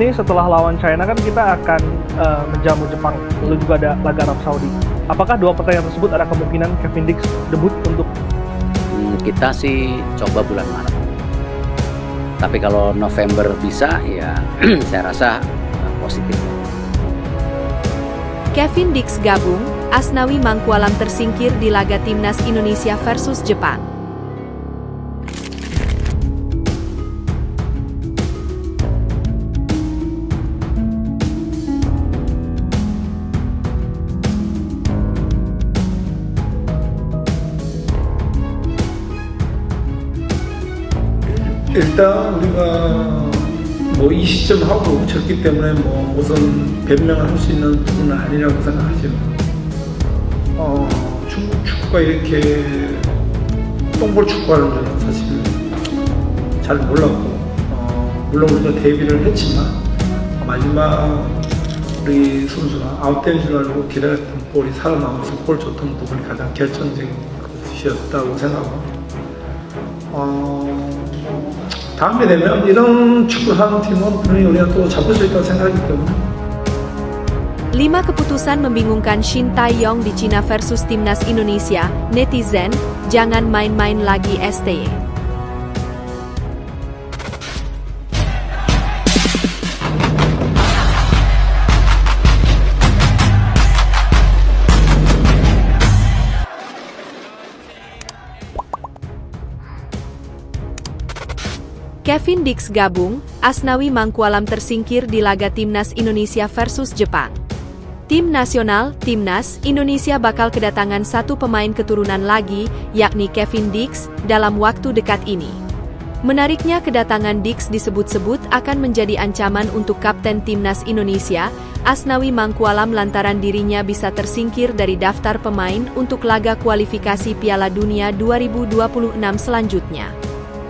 Ini setelah lawan China kan kita akan menjamu Jepang, lalu juga ada laga Arab Saudi. Apakah dua pertandingan tersebut ada kemungkinan Kevin Dix debut untuk? Kita sih coba bulan Maret. Tapi kalau November bisa, ya saya rasa positif. Kevin Dix gabung, Asnawi Mangkualam tersingkir di laga Timnas Indonesia versus Jepang. 일단 우리가 뭐 이 시점 하고 졌기 때문에 뭐 우선 변명을 할 수 있는 부분은 아니라고 생각하지만 중국 축구가 이렇게 똥볼 축구하는 줄은 사실 잘 몰랐고 물론 우리가 데뷔를 했지만 마지막 우리 선수가 아웃된 줄 알고 기다렸던 볼이 살아남아서 골 줬던 부분이 가장 결정적인 것이었다고 생각합니다. 다음에 되면 이런 축구를 하는 팀은 분명히 우리가 또 잡을 수 있다고 생각하기 때문에. 5 keputusan membingungkan Shin Tae-yong di Cina versus Timnas Indonesia. Netizen, jangan main-main lagi STY. Kevin Dix gabung, Asnawi Mangkualam tersingkir di laga Timnas Indonesia versus Jepang. Tim nasional, Timnas Indonesia bakal kedatangan satu pemain keturunan lagi, yakni Kevin Dix, dalam waktu dekat ini. Menariknya kedatangan Dix disebut-sebut akan menjadi ancaman untuk Kapten Timnas Indonesia, Asnawi Mangkualam lantaran dirinya bisa tersingkir dari daftar pemain untuk laga kualifikasi Piala Dunia 2026 selanjutnya.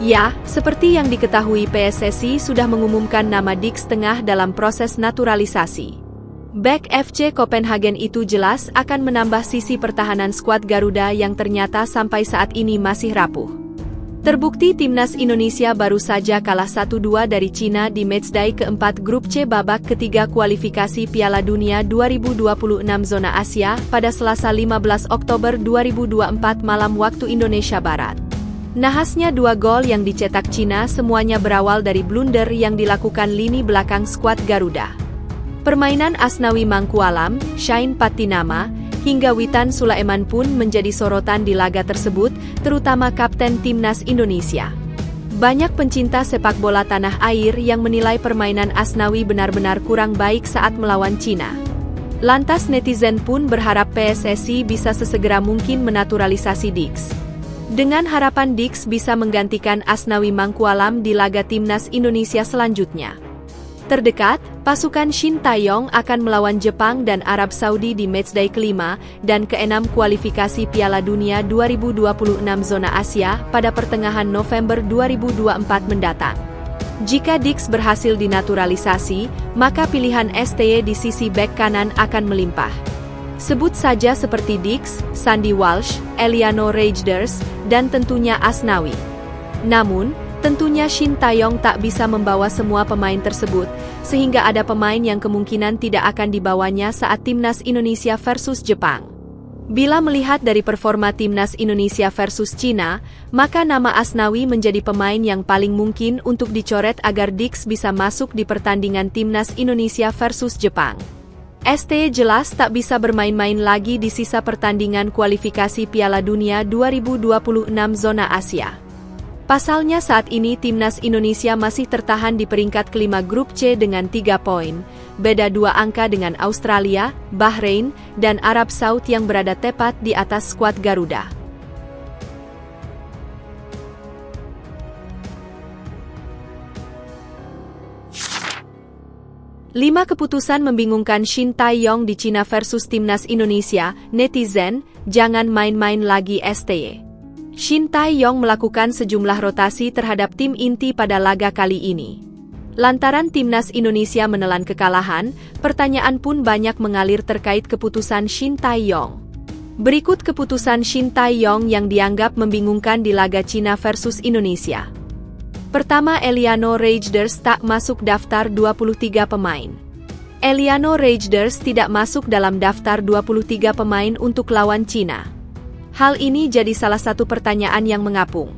Ya, seperti yang diketahui PSSI sudah mengumumkan nama Dix tengah dalam proses naturalisasi. Bek FC Copenhagen itu jelas akan menambah sisi pertahanan skuad Garuda yang ternyata sampai saat ini masih rapuh. Terbukti Timnas Indonesia baru saja kalah 1-2 dari Cina di matchday keempat grup C babak ketiga kualifikasi Piala Dunia 2026 zona Asia pada Selasa 15 Oktober 2024 malam waktu Indonesia Barat. Nahasnya 2 gol yang dicetak Cina semuanya berawal dari blunder yang dilakukan lini belakang skuad Garuda. Permainan Asnawi Mangkualam, Shine Patinama, hingga Witan Sulaiman pun menjadi sorotan di laga tersebut, terutama Kapten Timnas Indonesia. Banyak pencinta sepak bola tanah air yang menilai permainan Asnawi benar-benar kurang baik saat melawan Cina. Lantas netizen pun berharap PSSI bisa sesegera mungkin menaturalisasi Dix. Dengan harapan Dix bisa menggantikan Asnawi Mangkualam di laga Timnas Indonesia selanjutnya. Terdekat, pasukan Shin Tae-yong akan melawan Jepang dan Arab Saudi di matchday kelima dan keenam kualifikasi Piala Dunia 2026 zona Asia pada pertengahan November 2024 mendatang. Jika Dix berhasil dinaturalisasi, maka pilihan STY di sisi bek kanan akan melimpah. Sebut saja seperti Dix, Sandy Walsh, Eliano Reijers, dan tentunya Asnawi. Namun, tentunya Shin Tae-yong tak bisa membawa semua pemain tersebut, sehingga ada pemain yang kemungkinan tidak akan dibawanya saat Timnas Indonesia versus Jepang. Bila melihat dari performa Timnas Indonesia versus Cina, maka nama Asnawi menjadi pemain yang paling mungkin untuk dicoret agar Dix bisa masuk di pertandingan Timnas Indonesia versus Jepang. STY jelas tak bisa bermain-main lagi di sisa pertandingan kualifikasi Piala Dunia 2026 zona Asia. Pasalnya saat ini Timnas Indonesia masih tertahan di peringkat kelima grup C dengan 3 poin, beda 2 angka dengan Australia, Bahrain, dan Arab Saudi yang berada tepat di atas skuad Garuda. Lima keputusan membingungkan Shin Tae-yong di Cina versus Timnas Indonesia. Netizen, jangan main-main lagi STY. Shin Tae-yong melakukan sejumlah rotasi terhadap tim inti pada laga kali ini. Lantaran Timnas Indonesia menelan kekalahan, pertanyaan pun banyak mengalir terkait keputusan Shin Tae-yong. Berikut keputusan Shin Tae-yong yang dianggap membingungkan di laga Cina versus Indonesia. Pertama, Eliano Reijers tak masuk daftar 23 pemain. Eliano Reijers tidak masuk dalam daftar 23 pemain untuk lawan Cina. Hal ini jadi salah satu pertanyaan yang mengapung.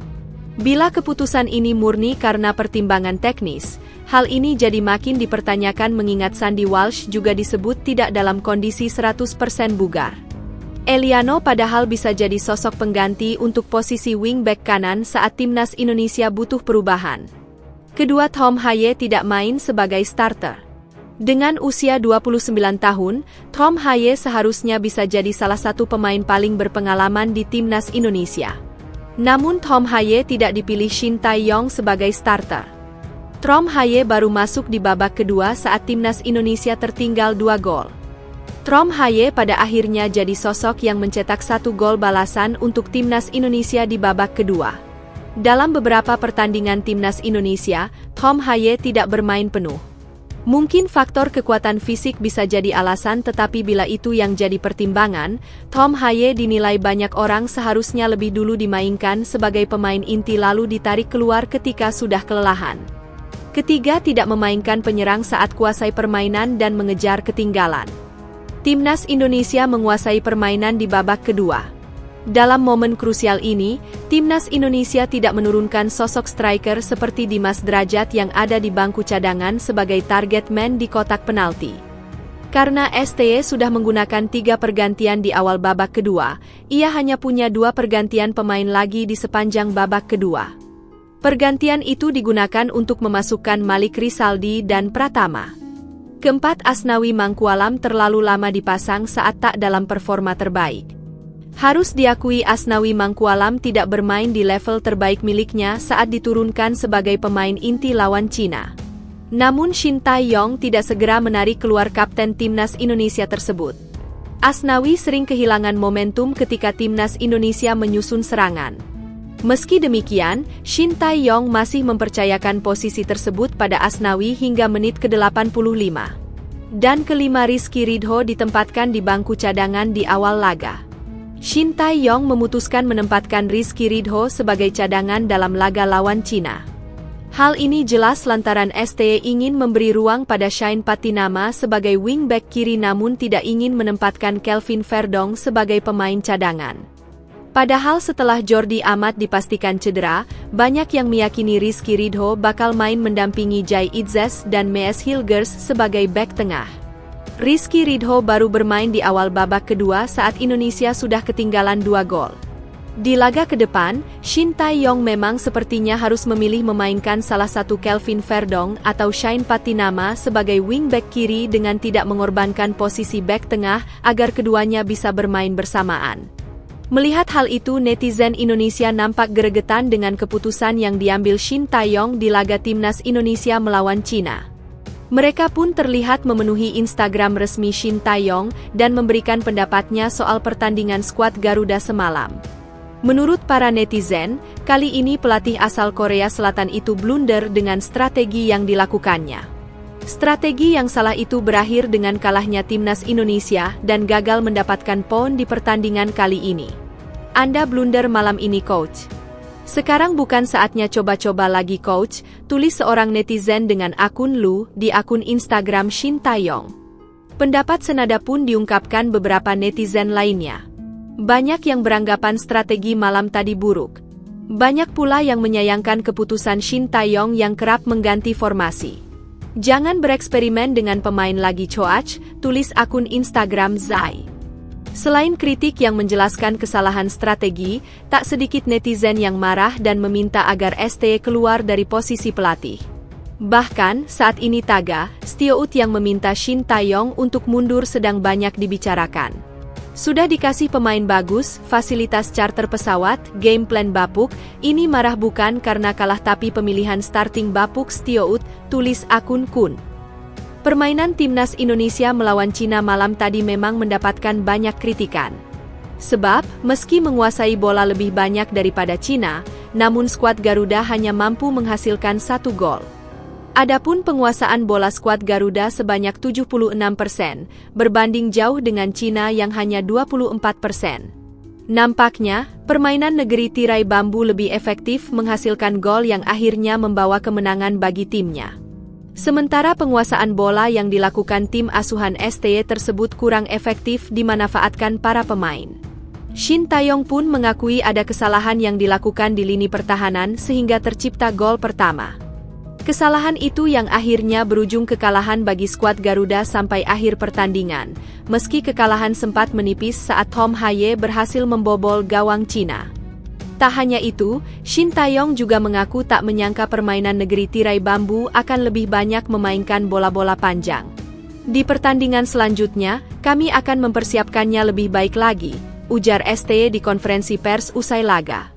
Bila keputusan ini murni karena pertimbangan teknis, hal ini jadi makin dipertanyakan mengingat Sandy Walsh juga disebut tidak dalam kondisi 100% bugar. Eliano padahal bisa jadi sosok pengganti untuk posisi wingback kanan saat timnas Indonesia butuh perubahan. Kedua, Tom Haye tidak main sebagai starter. Dengan usia 29 tahun, Tom Haye seharusnya bisa jadi salah satu pemain paling berpengalaman di timnas Indonesia. Namun Tom Haye tidak dipilih Shin Tae-yong sebagai starter. Tom Haye baru masuk di babak kedua saat timnas Indonesia tertinggal 2 gol. Tom Haye pada akhirnya jadi sosok yang mencetak 1 gol balasan untuk timnas Indonesia di babak kedua. Dalam beberapa pertandingan timnas Indonesia, Tom Haye tidak bermain penuh. Mungkin faktor kekuatan fisik bisa jadi alasan, tetapi bila itu yang jadi pertimbangan, Tom Haye dinilai banyak orang seharusnya lebih dulu dimainkan sebagai pemain inti lalu ditarik keluar ketika sudah kelelahan. Ketiga, tidak memainkan penyerang saat kuasai permainan dan mengejar ketinggalan. Timnas Indonesia menguasai permainan di babak kedua. Dalam momen krusial ini, timnas Indonesia tidak menurunkan sosok striker seperti Dimas Drajat yang ada di bangku cadangan sebagai target man di kotak penalti. Karena STY sudah menggunakan 3 pergantian di awal babak kedua, ia hanya punya 2 pergantian pemain lagi di sepanjang babak kedua. Pergantian itu digunakan untuk memasukkan Malik Rizaldi dan Pratama. Keempat, Asnawi Mangkualam terlalu lama dipasang saat tak dalam performa terbaik. Harus diakui Asnawi Mangkualam tidak bermain di level terbaik miliknya saat diturunkan sebagai pemain inti lawan Cina. Namun Shin Tae-yong tidak segera menarik keluar kapten timnas Indonesia tersebut. Asnawi sering kehilangan momentum ketika timnas Indonesia menyusun serangan. Meski demikian, Shin Tae-yong masih mempercayakan posisi tersebut pada Asnawi hingga menit ke-85. Dan kelima, Rizky Ridho ditempatkan di bangku cadangan di awal laga. Shin Tae-yong memutuskan menempatkan Rizky Ridho sebagai cadangan dalam laga lawan Cina. Hal ini jelas lantaran STY ingin memberi ruang pada Shine Patinama sebagai wingback kiri namun tidak ingin menempatkan Kelvin Verdong sebagai pemain cadangan. Padahal setelah Jordi Amat dipastikan cedera, banyak yang meyakini Rizky Ridho bakal main mendampingi Jai Itzes dan Mees Hilgers sebagai bek tengah. Rizky Ridho baru bermain di awal babak kedua saat Indonesia sudah ketinggalan 2 gol. Di laga ke depan, Shin Tae-yong memang sepertinya harus memilih memainkan salah satu Kelvin Verdong atau Shine Patinama sebagai wingback kiri dengan tidak mengorbankan posisi bek tengah agar keduanya bisa bermain bersamaan. Melihat hal itu, netizen Indonesia nampak gregetan dengan keputusan yang diambil Shin Tae-yong di laga timnas Indonesia melawan Cina. Mereka pun terlihat memenuhi Instagram resmi Shin Tae-yong dan memberikan pendapatnya soal pertandingan skuad Garuda semalam. Menurut para netizen, kali ini pelatih asal Korea Selatan itu blunder dengan strategi yang dilakukannya. Strategi yang salah itu berakhir dengan kalahnya timnas Indonesia dan gagal mendapatkan poin di pertandingan kali ini. Anda blunder malam ini, coach. Sekarang bukan saatnya coba-coba lagi, coach, tulis seorang netizen dengan akun Lu di akun Instagram Shin Tae-yong. Pendapat senada pun diungkapkan beberapa netizen lainnya. Banyak yang beranggapan strategi malam tadi buruk. Banyak pula yang menyayangkan keputusan Shin Tae-yong yang kerap mengganti formasi. Jangan bereksperimen dengan pemain lagi, coach, tulis akun Instagram Zai. Selain kritik yang menjelaskan kesalahan strategi, tak sedikit netizen yang marah dan meminta agar STY keluar dari posisi pelatih. Bahkan, saat ini Taga, Stewart yang meminta Shin Tae-yong untuk mundur sedang banyak dibicarakan. Sudah dikasih pemain bagus, fasilitas charter pesawat, game plan bapuk, ini marah bukan karena kalah tapi pemilihan starting bapuk Stewart, tulis akun Kun. Permainan timnas Indonesia melawan Cina malam tadi memang mendapatkan banyak kritikan. Sebab, meski menguasai bola lebih banyak daripada Cina, namun skuad Garuda hanya mampu menghasilkan 1 gol. Adapun penguasaan bola skuad Garuda sebanyak 76%, berbanding jauh dengan Cina yang hanya 24%. Nampaknya, permainan negeri tirai bambu lebih efektif menghasilkan gol yang akhirnya membawa kemenangan bagi timnya. Sementara penguasaan bola yang dilakukan tim asuhan STY tersebut kurang efektif dimanfaatkan para pemain. Shin Taeyong pun mengakui ada kesalahan yang dilakukan di lini pertahanan sehingga tercipta gol pertama. Kesalahan itu yang akhirnya berujung kekalahan bagi skuad Garuda sampai akhir pertandingan, meski kekalahan sempat menipis saat Tom Haye berhasil membobol gawang Cina. Tak hanya itu, Shin Taeyong juga mengaku tak menyangka permainan negeri tirai bambu akan lebih banyak memainkan bola-bola panjang. Di pertandingan selanjutnya, kami akan mempersiapkannya lebih baik lagi, ujar STY di konferensi pers usai laga.